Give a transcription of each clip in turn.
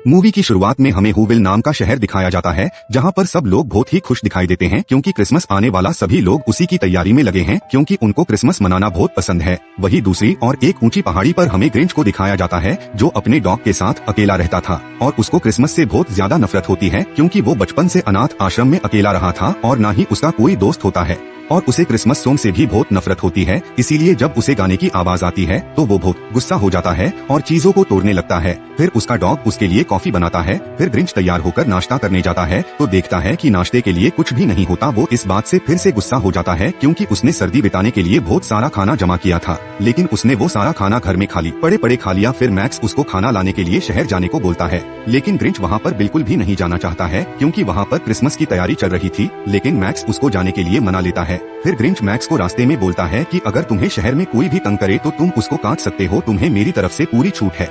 Movie की शुरुआत में हमें हूविल नाम का शहर दिखाया जाता है, जहां पर सब लोग बहुत ही खुश दिखाई देते हैं क्योंकि क्रिसमस आने वाला सभी लोग उसी की तैयारी में लगे हैं क्योंकि उनको क्रिसमस मनाना बहुत पसंद है। वही दूसरी और एक ऊंची पहाड़ी पर हमें ग्रिंच को दिखाया जाता है जो अपने डॉग के साथ अकेला रहता था और उसको क्रिसमस से बहुत ज्यादा नफरत होती है क्योंकि वो बचपन से अनाथ आश्रम में अकेला रहा था और न ही उसका कोई दोस्त होता है और उसे क्रिसमस सॉन्ग से भी बहुत नफरत होती है। इसीलिए जब उसे गाने की आवाज आती है तो वो बहुत गुस्सा हो जाता है और चीजों को तोड़ने लगता है। फिर उसका डॉग उसके लिए कॉफी बनाता है। फिर ग्रिंच तैयार होकर नाश्ता करने जाता है तो देखता है कि नाश्ते के लिए कुछ भी नहीं होता। वो इस बात से फिर से गुस्सा हो जाता है क्योंकि उसने सर्दी बिताने के लिए बहुत सारा खाना जमा किया था, लेकिन उसने वो सारा खाना घर में खा लिया। फिर मैक्स उसको खाना लाने के लिए शहर जाने को बोलता है, लेकिन ग्रिंच वहाँ पर बिल्कुल भी नहीं जाना चाहता है क्योंकि वहाँ पर क्रिसमस की तैयारी चल रही थी, लेकिन मैक्स उसको जाने के लिए मना लेता है। फिर ग्रिंच मैक्स को रास्ते में बोलता है कि अगर तुम्हें शहर में कोई भी तंग करे तो तुम उसको काट सकते हो, तुम्हें मेरी तरफ से पूरी छूट है।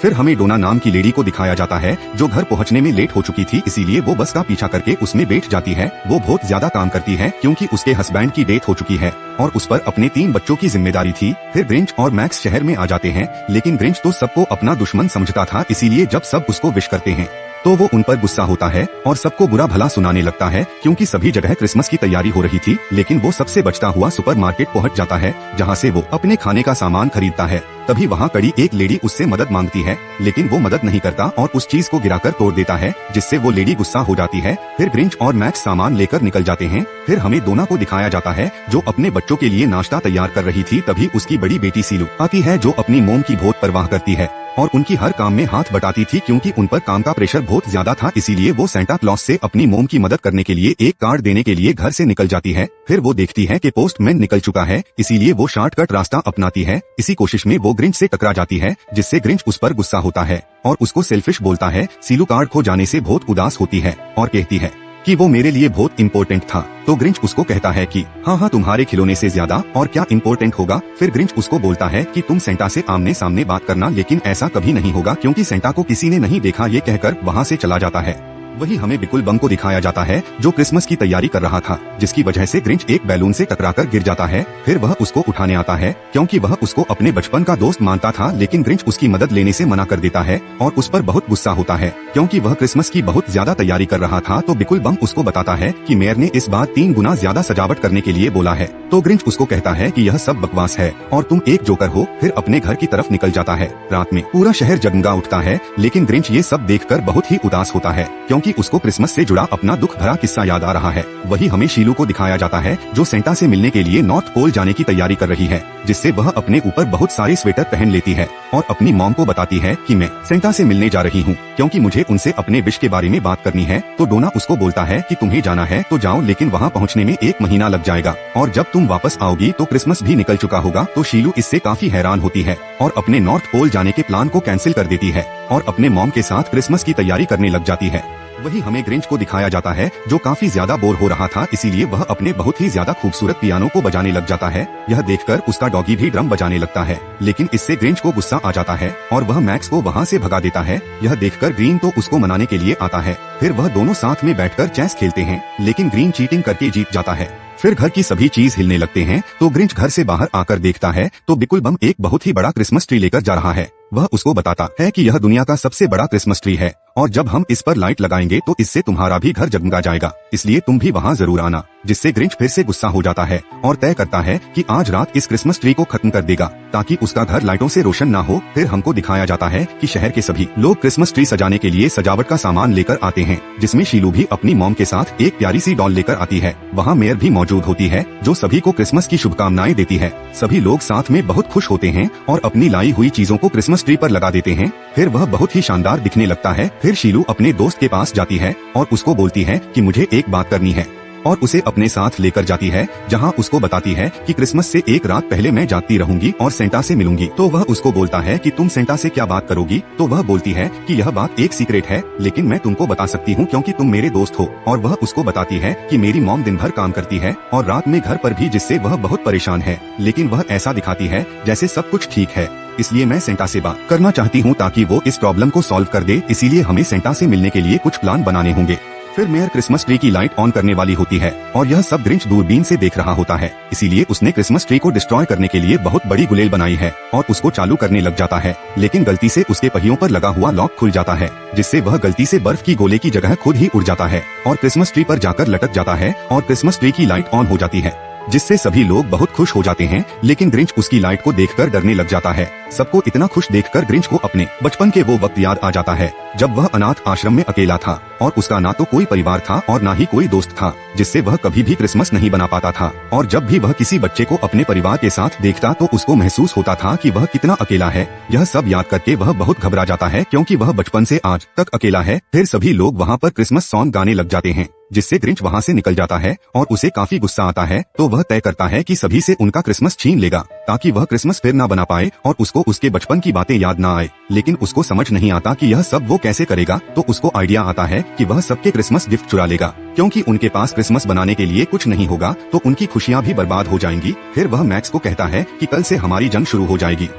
फिर हमें डोना नाम की लेडी को दिखाया जाता है जो घर पहुंचने में लेट हो चुकी थी, इसीलिए वो बस का पीछा करके उसमें बैठ जाती है। वो बहुत ज्यादा काम करती है क्योंकि उसके हस्बैंड की डेथ हो चुकी है और उस पर अपने 3 बच्चों की जिम्मेदारी थी। फिर ग्रिंच और मैक्स शहर में आ जाते हैं, लेकिन ग्रिंच तो सबको अपना दुश्मन समझता था, इसीलिए जब सब उसको विश करते हैं तो वो उन पर गुस्सा होता है और सबको बुरा भला सुनाने लगता है क्योंकि सभी जगह क्रिसमस की तैयारी हो रही थी। लेकिन वो सबसे बचता हुआ सुपरमार्केट पहुंच जाता है जहां से वो अपने खाने का सामान खरीदता है। तभी वहां खड़ी एक लेडी उससे मदद मांगती है, लेकिन वो मदद नहीं करता और उस चीज को गिराकर तोड़ देता है, जिससे वो लेडी गुस्सा हो जाती है। फिर ग्रिंच और मैक्स सामान लेकर निकल जाते हैं। फिर हमें डोना को दिखाया जाता है जो अपने बच्चों के लिए नाश्ता तैयार कर रही थी। तभी उसकी बड़ी बेटी सीलू आती है जो अपनी मोम की बहुत परवाह करती है और उनकी हर काम में हाथ बटाती थी क्योंकि उन पर काम का प्रेशर बहुत ज्यादा था। इसीलिए वो सेंटा क्लॉज से अपनी मोम की मदद करने के लिए एक कार्ड देने के लिए घर से निकल जाती है। फिर वो देखती है कि पोस्टमैन निकल चुका है, इसीलिए वो शॉर्टकट रास्ता अपनाती है। इसी कोशिश में वो ग्रिंच से टकरा जाती है, जिससे ग्रिंच उस पर गुस्सा होता है और उसको सेल्फिश बोलता है। सीलू कार्ड खो जाने से बहुत उदास होती है और कहती है कि वो मेरे लिए बहुत इम्पोर्टेंट था। तो ग्रिंच उसको कहता है कि हाँ, तुम्हारे खिलौने से ज्यादा और क्या इम्पोर्टेंट होगा। फिर ग्रिंच उसको बोलता है कि तुम सेंटा से आमने सामने बात करना, लेकिन ऐसा कभी नहीं होगा क्योंकि सेंटा को किसी ने नहीं देखा। ये कहकर वहाँ से चला जाता है। वही हमें बिकुल बम को दिखाया जाता है जो क्रिसमस की तैयारी कर रहा था, जिसकी वजह से ग्रिंच एक बैलून से टकराकर गिर जाता है। फिर वह उसको उठाने आता है क्योंकि वह उसको अपने बचपन का दोस्त मानता था, लेकिन ग्रिंच उसकी मदद लेने से मना कर देता है और उस पर बहुत गुस्सा होता है क्योंकि वह क्रिसमस की बहुत ज्यादा तैयारी कर रहा था। तो बिकुल बम उसको बताता है कि मेयर ने इस बार 3 गुना ज्यादा सजावट करने के लिए बोला है। तो ग्रिंच उसको कहता है कि यह सब बकवास है और तुम एक जोकर हो। फिर अपने घर की तरफ निकल जाता है। रात में पूरा शहर जगमगा उठता है, लेकिन ग्रिंच ये सब देखकर बहुत ही उदास होता है क्योंकि उसको क्रिसमस से जुड़ा अपना दुख भरा किस्सा याद आ रहा है। वही हमें शीलू को दिखाया जाता है जो सेंटा से मिलने के लिए नॉर्थ पोल जाने की तैयारी कर रही है, जिससे वह अपने ऊपर बहुत सारे स्वेटर पहन लेती है और अपनी मॉम को बताती है कि मैं सेंटा से मिलने जा रही हूँ क्योंकि मुझे उनसे अपने विश के बारे में बात करनी है। तो डोना उसको बोलता है कि तुम्हें जाना है तो जाओ, लेकिन वहाँ पहुँचने में 1 महीना लग जाएगा और जब तुम वापस आओगी तो क्रिसमस भी निकल चुका होगा। तो शीलू इससे काफी हैरान होती है और अपने नॉर्थ पोल जाने के प्लान को कैंसिल कर देती है और अपने मॉम के साथ क्रिसमस की तैयारी करने लग जाती है। वही हमें ग्रिंच को दिखाया जाता है जो काफी ज्यादा बोर हो रहा था, इसीलिए वह अपने बहुत ही ज्यादा खूबसूरत पियानो को बजाने लग जाता है। यह देखकर उसका डॉगी भी ड्रम बजाने लगता है, लेकिन इससे ग्रिंच को गुस्सा आ जाता है और वह मैक्स को वहाँ से भगा देता है। यह देखकर ग्रीन तो उसको मनाने के लिए आता है। फिर वह दोनों साथ में बैठकर चेस खेलते हैं, लेकिन ग्रीन चीटिंग करके जीत जाता है। फिर घर की सभी चीज हिलने लगते हैं तो ग्रिंच घर से बाहर आकर देखता है तो बिकुल बम एक बहुत ही बड़ा क्रिसमस ट्री लेकर जा रहा है। वह उसको बताता है कि यह दुनिया का सबसे बड़ा क्रिसमस ट्री है और जब हम इस पर लाइट लगाएंगे तो इससे तुम्हारा भी घर जगमगा जाएगा, इसलिए तुम भी वहाँ जरूर आना। जिससे ग्रिंच फिर से गुस्सा हो जाता है और तय करता है कि आज रात इस क्रिसमस ट्री को खत्म कर देगा ताकि उसका घर लाइटों से रोशन ना हो। फिर हमको दिखाया जाता है कि शहर के सभी लोग क्रिसमस ट्री सजाने के लिए सजावट का सामान लेकर आते हैं, जिसमें शीलू भी अपनी मॉम के साथ एक प्यारी सी डॉल लेकर आती है। वहाँ मेयर भी मौजूद होती है जो सभी को क्रिसमस की शुभकामनाएं देती है। सभी लोग साथ में बहुत खुश होते हैं और अपनी लाई हुई चीजों को क्रिसमस ट्री पर लगा देते हैं। फिर वह बहुत ही शानदार दिखने लगता है। फिर शीलू अपने दोस्त के पास जाती है और उसको बोलती है कि मुझे एक बात करनी है और उसे अपने साथ लेकर जाती है, जहां उसको बताती है कि क्रिसमस से 1 रात पहले मैं जागती रहूंगी और सेंटा से मिलूंगी। तो वह उसको बोलता है कि तुम सेंटा से क्या बात करोगी। तो वह बोलती है कि यह बात एक सीक्रेट है, लेकिन मैं तुमको बता सकती हूँ क्योंकि तुम मेरे दोस्त हो। और वह उसको बताती है कि मेरी मॉम दिन भर काम करती है और रात में घर पर भी, जिससे वह बहुत परेशान है, लेकिन वह ऐसा दिखाती है जैसे सब कुछ ठीक है। इसलिए मैं सेंटा से बात करना चाहती हूँ ताकि वो इस प्रॉब्लम को सॉल्व कर दे। इसीलिए हमें सेंटा से मिलने के लिए कुछ प्लान बनाने होंगे। फिर मेयर क्रिसमस ट्री की लाइट ऑन करने वाली होती है और यह सब ग्रिंच दूरबीन से देख रहा होता है, इसीलिए उसने क्रिसमस ट्री को डिस्ट्रॉय करने के लिए बहुत बड़ी गुलेल बनाई है और उसको चालू करने लग जाता है। लेकिन गलती से उसके पहियों पर लगा हुआ लॉक खुल जाता है, जिससे वह गलती से बर्फ की गोले की जगह खुद ही उड़ जाता है और क्रिसमस ट्री पर जाकर लटक जाता है और क्रिसमस ट्री की लाइट ऑन हो जाती है, जिससे सभी लोग बहुत खुश हो जाते हैं। लेकिन ग्रिंच उसकी लाइट को देखकर डरने लग जाता है। सबको इतना खुश देखकर ग्रिंच को अपने बचपन के वो वक्त याद आ जाता है जब वह अनाथ आश्रम में अकेला था और उसका ना तो कोई परिवार था और ना ही कोई दोस्त था, जिससे वह कभी भी क्रिसमस नहीं बना पाता था। और जब भी वह किसी बच्चे को अपने परिवार के साथ देखता तो उसको महसूस होता था कि वह कितना अकेला है। यह सब याद करके वह बहुत घबरा जाता है क्योंकि वह बचपन से आज तक अकेला है। फिर सभी लोग वहाँ पर क्रिसमस सॉन्ग गाने लग जाते हैं, जिससे ग्रिंच वहाँ से निकल जाता है और उसे काफी गुस्सा आता है। तो वह तय करता है कि सभी से उनका क्रिसमस छीन लेगा ताकि वह क्रिसमस फिर ना बना पाए और उसको उसके बचपन की बातें याद ना आए। लेकिन उसको समझ नहीं आता कि यह सब वो कैसे करेगा। तो उसको आइडिया आता है कि वह सबके क्रिसमस गिफ्ट चुरा लेगा, क्योंकि उनके पास क्रिसमस बनाने के लिए कुछ नहीं होगा तो उनकी खुशियाँ भी बर्बाद हो जाएंगी। फिर वह मैक्स को कहता है कि कल से हमारी जंग शुरू हो जाएगी।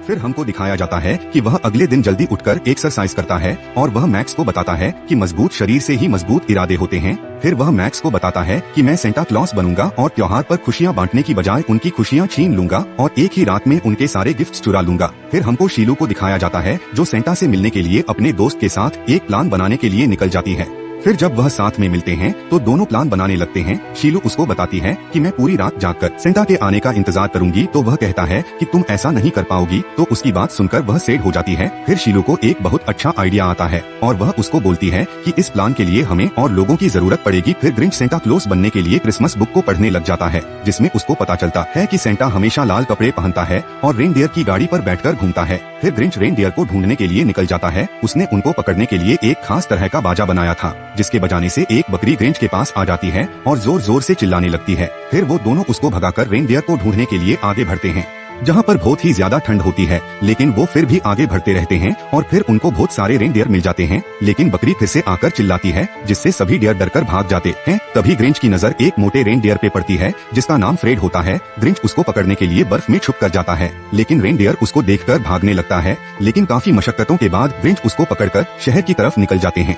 फिर हमको दिखाया जाता है कि वह अगले दिन जल्दी उठकर एक्सरसाइज करता है और वह मैक्स को बताता है कि मजबूत शरीर से ही मजबूत इरादे होते हैं। फिर वह मैक्स को बताता है कि मैं सेंटा क्लॉस बनूंगा और त्योहार पर खुशियां बांटने की बजाय उनकी खुशियां छीन लूंगा और एक ही रात में उनके सारे गिफ्ट्स चुरा लूंगा। फिर हमको शीलू को दिखाया जाता है जो सेंटा से मिलने के लिए अपने दोस्त के साथ एक प्लान बनाने के लिए निकल जाती है। फिर जब वह साथ में मिलते हैं तो दोनों प्लान बनाने लगते हैं। शीलू उसको बताती है कि मैं पूरी रात जागकर सेंटा के आने का इंतजार करूंगी, तो वह कहता है कि तुम ऐसा नहीं कर पाओगी। तो उसकी बात सुनकर वह सेड हो जाती है। फिर शीलू को एक बहुत अच्छा आइडिया आता है और वह उसको बोलती है कि इस प्लान के लिए हमें और लोगों की जरूरत पड़ेगी। फिर ग्रिंच सेंटा क्लॉस बनने के लिए क्रिसमस बुक को पढ़ने लग जाता है, जिसमें उसको पता चलता है कि सेंटा हमेशा लाल कपड़े पहनता है और रेनडियर की गाड़ी पर बैठकर घूमता है। फिर ग्रिंच रेनडियर को ढूंढने के लिए निकल जाता है। उसने उनको पकड़ने के लिए एक खास तरह का बाजा बनाया था, जिसके बजाने से एक बकरी ग्रिंच के पास आ जाती है और जोर जोर से चिल्लाने लगती है। फिर वो दोनों उसको भगाकर रेनडियर को ढूंढने के लिए आगे बढ़ते हैं, जहाँ पर बहुत ही ज्यादा ठंड होती है। लेकिन वो फिर भी आगे बढ़ते रहते हैं और फिर उनको बहुत सारे रेनडियर मिल जाते हैं। लेकिन बकरी फिर से आकर चिल्लाती है, जिससे सभी डियर डरकर भाग जाते हैं। तभी ग्रिंच की नजर एक मोटे रेनडियर पे पड़ती है जिसका नाम फ्रेड होता है। ग्रिंच उसको पकड़ने के लिए बर्फ में छुप कर जाता है, लेकिन रेनडियर उसको देखकर भागने लगता है। लेकिन काफी मशक्कतों के बाद ग्रिंच उसको पकड़कर शहर की तरफ निकल जाते हैं।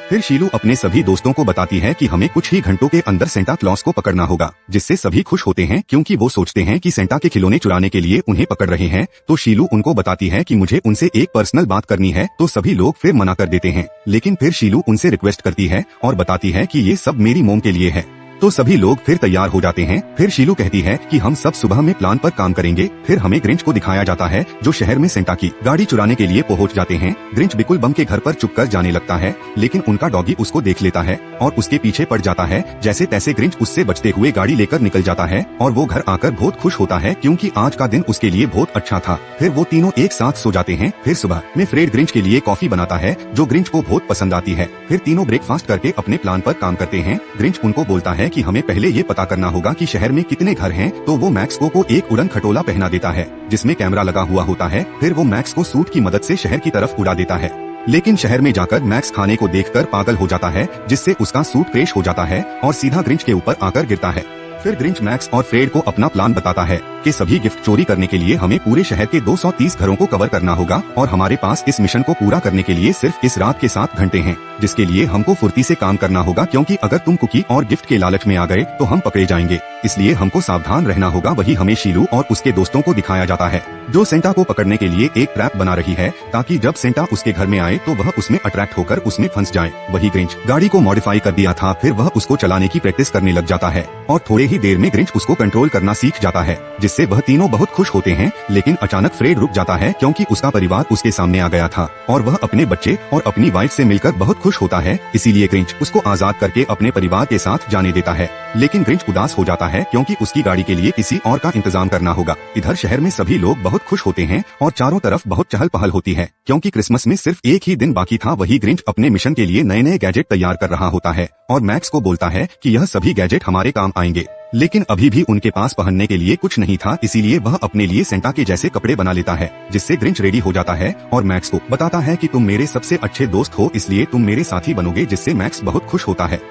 फिर शीलू अपने सभी दोस्तों को बताती है कि हमें कुछ ही घंटों के अंदर सेंटा क्लॉस को पकड़ना होगा, जिससे सभी खुश होते हैं क्योंकि वो सोचते हैं कि सेंटा के खिलौने चुराने के लिए उन्हें पकड़ रहे हैं। तो शीलू उनको बताती है कि मुझे उनसे एक पर्सनल बात करनी है। तो सभी लोग फिर मना कर देते हैं, लेकिन फिर शीलू उनसे रिक्वेस्ट करती है और बताती है कि ये सब मेरी मोम के लिए है। तो सभी लोग फिर तैयार हो जाते हैं। फिर शीलू कहती है कि हम सब सुबह में प्लान पर काम करेंगे। फिर हमें ग्रिंच को दिखाया जाता है जो शहर में सेंटा की गाड़ी चुराने के लिए पहुंच जाते हैं। ग्रिंच बिल्कुल बम के घर पर चुप कर जाने लगता है, लेकिन उनका डॉगी उसको देख लेता है और उसके पीछे पड़ जाता है। जैसे तैसे ग्रिंच उससे बचते हुए गाड़ी लेकर निकल जाता है और वो घर आकर बहुत खुश होता है क्योंकि आज का दिन उसके लिए बहुत अच्छा था। फिर वो तीनों एक साथ सो जाते हैं। फिर सुबह में फ्रेड ग्रिंच के लिए कॉफी बनाता है जो ग्रिंच को बहुत पसंद आती है। फिर तीनों ब्रेकफास्ट करके अपने प्लान पर काम करते हैं। ग्रिंच उनको बोलता है कि हमें पहले ये पता करना होगा कि शहर में कितने घर हैं। तो वो मैक्स को एक उड़न खटोला पहना देता है जिसमें कैमरा लगा हुआ होता है। फिर वो मैक्स को सूट की मदद से शहर की तरफ उड़ा देता है, लेकिन शहर में जाकर मैक्स खाने को देखकर पागल हो जाता है, जिससे उसका सूट क्रैश हो जाता है और सीधा ग्रिंच के ऊपर आकर गिरता है। फिर ग्रिंच मैक्स और फ्रेड को अपना प्लान बताता है कि सभी गिफ्ट चोरी करने के लिए हमें पूरे शहर के 230 घरों को कवर करना होगा और हमारे पास इस मिशन को पूरा करने के लिए सिर्फ इस रात के 7 घंटे हैं, जिसके लिए हमको फुर्ती से काम करना होगा क्योंकि अगर तुम कुकी और गिफ्ट के लालच में आ गए तो हम पकड़े जाएंगे, इसलिए हमको सावधान रहना होगा। वही हमें शीलू और उसके दोस्तों को दिखाया जाता है जो सेंटा को पकड़ने के लिए एक ट्रैप बना रही है ताकि जब सेंटा उसके घर में आए तो वह उसमें अट्रैक्ट होकर उसमें फंस जाए। वही ग्रिंच गाड़ी को मॉडिफाई कर दिया था। फिर वह उसको चलाने की प्रैक्टिस करने लग जाता है और थोड़े ही देर में ग्रिंच उसको कंट्रोल करना सीख जाता है, जिससे वह तीनों बहुत खुश होते हैं। लेकिन अचानक फ्रेड रुक जाता है क्योंकि उसका परिवार उसके सामने आ गया था और वह अपने बच्चे और अपनी वाइफ से मिलकर बहुत खुश होता है। इसीलिए ग्रिंच उसको आजाद करके अपने परिवार के साथ जाने देता है। लेकिन ग्रिंच उदास हो जाता है क्योंकि उसकी गाड़ी के लिए किसी और का इंतजाम करना होगा। इधर शहर में सभी लोग बहुत खुश होते हैं और चारों तरफ बहुत चहल पहल होती है क्योंकि क्रिसमस में सिर्फ एक ही दिन बाकी था। वही ग्रिंच अपने मिशन के लिए नए नए गैजेट तैयार कर रहा होता है और मैक्स को बोलता है कि यह सभी गैजेट हमारे काम आएंगे, लेकिन अभी भी उनके पास पहनने के लिए कुछ नहीं था। इसीलिए वह अपने लिए सेंटा के जैसे कपड़े बना लेता है, जिससे ग्रिंच रेडी हो जाता है और मैक्स को बताता है कि तुम मेरे सबसे अच्छे दोस्त हो, इसलिए तुम मेरे साथी बनोगे, जिससे मैक्स बहुत खुश होता है।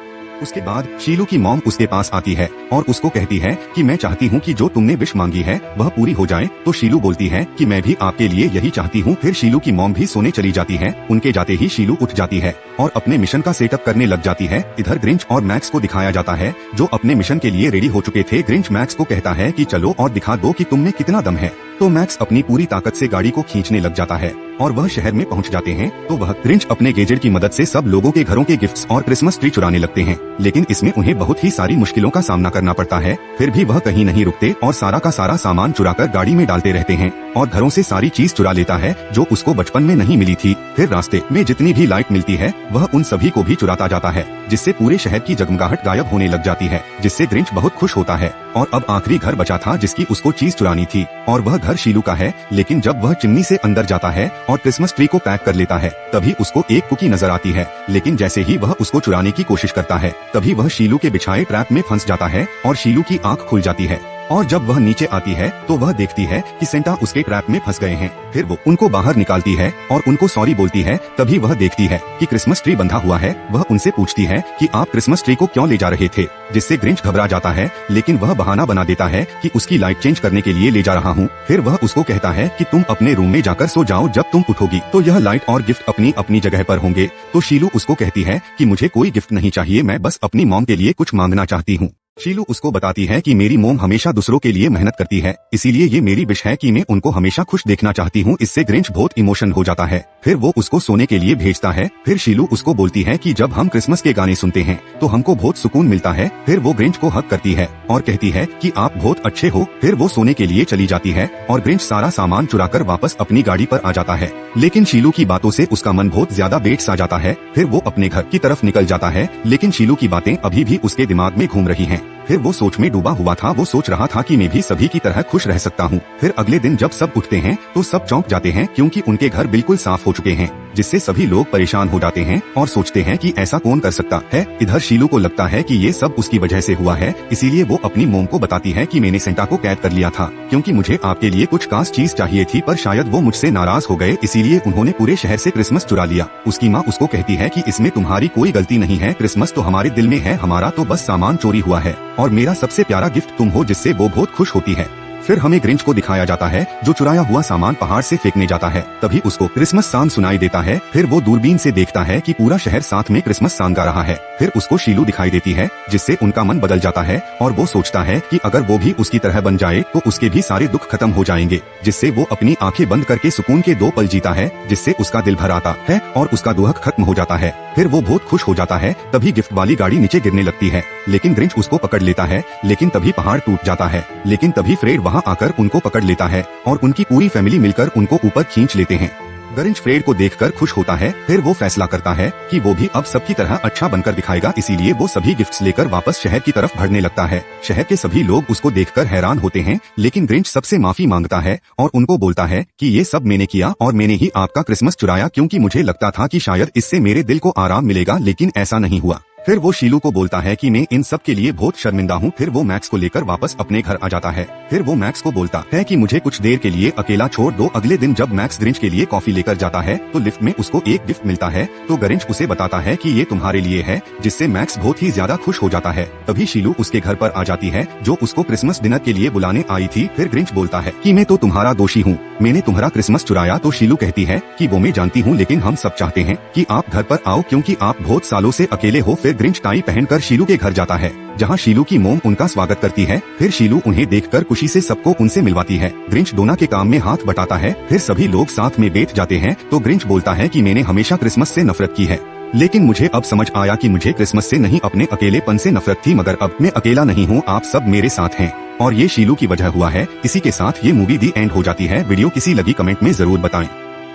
उसके बाद शीलू की मॉम उसके पास आती है और उसको कहती है कि मैं चाहती हूँ कि जो तुमने विश मांगी है वह पूरी हो जाए। तो शीलू बोलती है कि मैं भी आपके लिए यही चाहती हूँ। फिर शीलू की मॉम भी सोने चली जाती है। उनके जाते ही शीलू उठ जाती है और अपने मिशन का सेटअप करने लग जाती है। इधर ग्रिंच और मैक्स को दिखाया जाता है जो अपने मिशन के लिए रेडी हो चुके थे। ग्रिंच मैक्स को कहता है कि चलो और दिखा दो कि तुम में कितना दम है। तो मैक्स अपनी पूरी ताकत से गाड़ी को खींचने लग जाता है और वह शहर में पहुंच जाते हैं। तो वह ग्रिंच अपने गैजेट की मदद से सब लोगों के घरों के गिफ्ट्स और क्रिसमस ट्री चुराने लगते हैं, लेकिन इसमें उन्हें बहुत ही सारी मुश्किलों का सामना करना पड़ता है। फिर भी वह कहीं नहीं रुकते और सारा का सारा सामान चुराकर गाड़ी में डालते रहते हैं और घरों से सारी चीज चुरा लेता है जो उसको बचपन में नहीं मिली थी। फिर रास्ते में जितनी भी लाइट मिलती है वह उन सभी को भी चुराता जाता है, जिससे पूरे शहर की जगमगाहट गायब होने लग जाती है, जिससे ग्रिंच बहुत खुश होता है। और अब आखिरी घर बचा था जिसकी उसको चीज चुरानी थी और वह घर शीलू का है। लेकिन जब वह चिमनी से अंदर जाता है और क्रिसमस ट्री को पैक कर लेता है तभी उसको एक कुकी नजर आती है। लेकिन जैसे ही वह उसको चुराने की कोशिश करता है तभी वह शीलू के बिछाए ट्रैप में फंस जाता है और शीलू की आंख खुल जाती है। और जब वह नीचे आती है तो वह देखती है कि सेंटा उसके ट्रैप में फंस गए हैं। फिर वो उनको बाहर निकालती है और उनको सॉरी बोलती है। तभी वह देखती है कि क्रिसमस ट्री बंधा हुआ है। वह उनसे पूछती है कि आप क्रिसमस ट्री को क्यों ले जा रहे थे, जिससे ग्रिंच घबरा जाता है, लेकिन वह बहाना बना देता है कि उसकी लाइट चेंज करने के लिए ले जा रहा हूँ। फिर वह उसको कहता है कि तुम अपने रूम में जाकर सो जाओ, जब तुम उठोगी तो यह लाइट और गिफ्ट अपनी अपनी जगह पर होंगे। तो शीलू उसको कहती है कि मुझे कोई गिफ्ट नहीं चाहिए, मैं बस अपनी मॉम के लिए कुछ मांगना चाहती हूँ। शीलू उसको बताती है कि मेरी मोम हमेशा दूसरों के लिए मेहनत करती है, इसीलिए ये मेरी विश है कि मैं उनको हमेशा खुश देखना चाहती हूँ। इससे ग्रिंच बहुत इमोशन हो जाता है। फिर वो उसको सोने के लिए भेजता है। फिर शीलू उसको बोलती है कि जब हम क्रिसमस के गाने सुनते हैं तो हमको बहुत सुकून मिलता है। फिर वो ग्रिंच को हक करती है और कहती है कि आप बहुत अच्छे हो। फिर वो सोने के लिए चली जाती है और ग्रिंच सारा सामान चुराकर वापस अपनी गाड़ी पर आ जाता है। लेकिन शीलू की बातों से उसका मन बहुत ज्यादा बेट सा जाता है। फिर वो अपने घर की तरफ निकल जाता है, लेकिन शीलू की बातें अभी भी उसके दिमाग में घूम रही हैं। फिर वो सोच में डूबा हुआ था। वो सोच रहा था कि मैं भी सभी की तरह खुश रह सकता हूँ। फिर अगले दिन जब सब उठते हैं तो सब चौंक जाते हैं क्योंकि उनके घर बिल्कुल साफ हो चुके हैं, जिससे सभी लोग परेशान हो जाते हैं और सोचते हैं कि ऐसा कौन कर सकता है। इधर शीलू को लगता है कि ये सब उसकी वजह से हुआ है, इसीलिए वो अपनी मोम को बताती है कि मैंने सेंटा को कैद कर लिया था क्योंकि मुझे आपके लिए कुछ खास चीज चाहिए थी, पर शायद वो मुझसे नाराज हो गए, इसीलिए उन्होंने पूरे शहर से क्रिसमस चुरा लिया। उसकी माँ उसको कहती है कि इसमें तुम्हारी कोई गलती नहीं है, क्रिसमस तो हमारे दिल में है, हमारा तो बस सामान चोरी हुआ है और मेरा सबसे प्यारा गिफ्ट तुम हो, जिससे वो बहुत खुश होती है। फिर हमें ग्रिंच को दिखाया जाता है जो चुराया हुआ सामान पहाड़ से फेंकने जाता है। तभी उसको क्रिसमस सॉन्ग सुनाई देता है। फिर वो दूरबीन से देखता है कि पूरा शहर साथ में क्रिसमस सॉन्ग गा रहा है। फिर उसको शीलू दिखाई देती है, जिससे उनका मन बदल जाता है और वो सोचता है कि अगर वो भी उसकी तरह बन जाए तो उसके भी सारे दुख खत्म हो जाएंगे, जिससे वो अपनी आंखें बंद करके सुकून के 2 पल जीता है, जिससे उसका दिल भर आता है और उसका दुख खत्म हो जाता है। फिर वो बहुत खुश हो जाता है। तभी गिफ्ट वाली गाड़ी नीचे गिरने लगती है, लेकिन ग्रिंच उसको पकड़ लेता है। लेकिन तभी पहाड़ टूट जाता है। लेकिन तभी फ्रेड वहाँ आकर उनको पकड़ लेता है और उनकी पूरी फैमिली मिलकर उनको ऊपर खींच लेते हैं। ग्रिंच फ्रेड को देखकर खुश होता है। फिर वो फैसला करता है कि वो भी अब सबकी तरह अच्छा बनकर दिखाएगा, इसीलिए वो सभी गिफ्ट्स लेकर वापस शहर की तरफ बढ़ने लगता है। शहर के सभी लोग उसको देखकर हैरान होते हैं, लेकिन ग्रिंच सबसे माफी मांगता है और उनको बोलता है कि ये सब मैंने किया और मैंने ही आपका क्रिसमस चुराया, क्योंकि मुझे लगता था कि शायद इससे मेरे दिल को आराम मिलेगा, लेकिन ऐसा नहीं हुआ। फिर वो शीलू को बोलता है कि मैं इन सब के लिए बहुत शर्मिंदा हूँ। फिर वो मैक्स को लेकर वापस अपने घर आ जाता है। फिर वो मैक्स को बोलता है कि मुझे कुछ देर के लिए अकेला छोड़ दो। अगले दिन जब मैक्स ग्रिंच के लिए कॉफी लेकर जाता है तो लिफ्ट में उसको एक गिफ्ट मिलता है। तो ग्रिंच उसे बताता है कि ये तुम्हारे लिए है, जिससे मैक्स बहुत ही ज्यादा खुश हो जाता है। तभी शीलू उसके घर पर आ जाती है जो उसको क्रिसमस डिनर के लिए बुलाने आई थी। फिर ग्रिंच बोलता है कि मैं तो तुम्हारा दोषी हूँ, मैंने तुम्हारा क्रिसमस चुराया। तो शीलू कहती है कि वो मैं जानती हूँ, लेकिन हम सब चाहते हैं कि आप घर पर आओ क्योंकि आप बहुत सालों से अकेले हो। फिर ग्रिंच टाई पहनकर शीलू के घर जाता है, जहाँ शीलू की मोम उनका स्वागत करती है। फिर शीलू उन्हें देखकर खुशी से सबको उनसे मिलवाती है। ग्रिंच डोना के काम में हाथ बटाता है। फिर सभी लोग साथ में बैठ जाते हैं। तो ग्रिंच बोलता है कि मैंने हमेशा क्रिसमस से नफरत की है, लेकिन मुझे अब समझ आया कि मुझे क्रिसमस से नहीं अपने अकेलेपन से नफरत थी, मगर अब मैं अकेला नहीं हूँ, आप सब मेरे साथ हैं और ये शीलू की वजह हुआ है। इसी के साथ ये मूवी दी एंड हो जाती है। वीडियो कैसी लगी कमेंट में जरूर बताएं।